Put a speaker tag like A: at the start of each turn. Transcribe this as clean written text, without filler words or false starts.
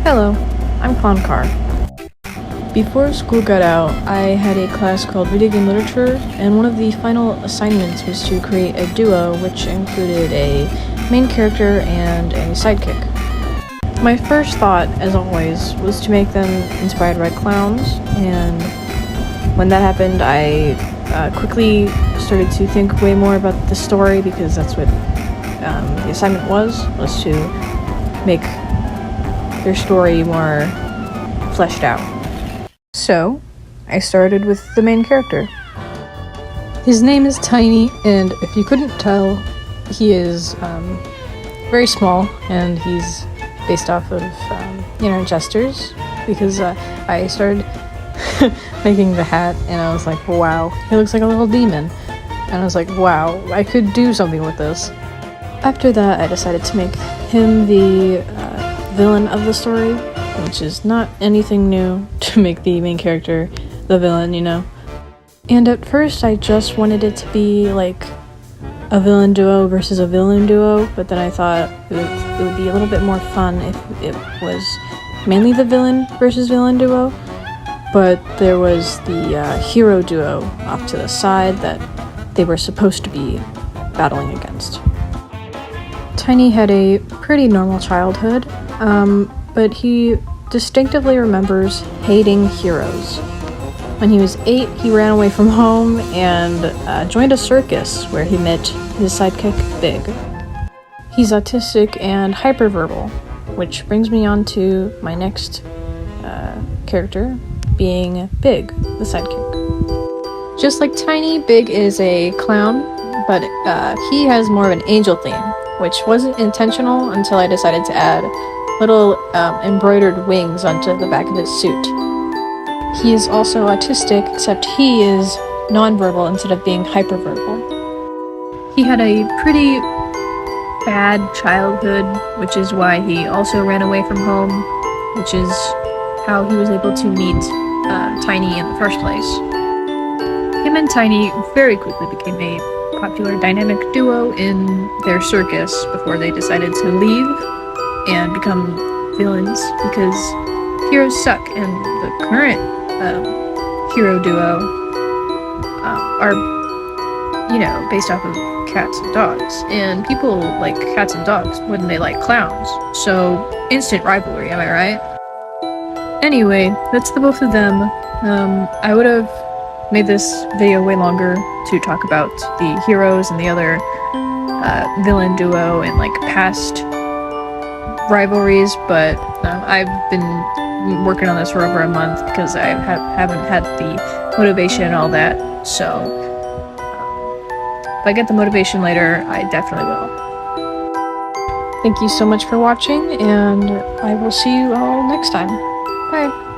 A: Hello, I'm Clown Car. Before school got out, I had a class called Video Game Literature, and one of the final assignments was to create a duo which included a main character and a sidekick. My first thought, as always, was to make them inspired by clowns, and when that happened, I quickly started to think way more about the story, because that's what the assignment was to make their story more fleshed out. So, I started with the main character. His name is Tiny, and if you couldn't tell, he is very small, and he's based off of, gestures, because I started making the hat, and I was like, wow, he looks like a little demon. And I was like, wow, I could do something with this. After that, I decided to make him the villain of the story, which is not anything new to make the main character the villain, And at first, I just wanted it to be like a villain duo versus a villain duo, but then I thought it would be a little bit more fun if it was mainly the villain versus villain duo, but there was the hero duo off to the side that they were supposed to be battling against. Tiny had a pretty normal childhood, but he distinctively remembers hating heroes. When he was 8, he ran away from home and joined a circus where he met his sidekick, Big. He's autistic and hyperverbal, which brings me on to my next character, being Big, the sidekick. Just like Tiny, Big is a clown, but he has more of an angel theme, which wasn't intentional until I decided to add little embroidered wings onto the back of his suit. He is also autistic, except he is nonverbal instead of being hyperverbal. He had a pretty bad childhood, which is why he also ran away from home, which is how he was able to meet Tiny in the first place. Him and Tiny very quickly became a popular dynamic duo in their circus before they decided to leave and become villains, because heroes suck, and the current hero duo are, based off of cats and dogs, and people like cats and dogs when they like clowns, so instant rivalry, am I right? Anyway, that's the both of them. I would have made this video way longer to talk about the heroes and the other villain duo and past rivalries, but I've been working on this for over a month because I haven't had the motivation and all that, so if I get the motivation later, I definitely will. Thank you so much for watching, and I will see you all next time. Bye!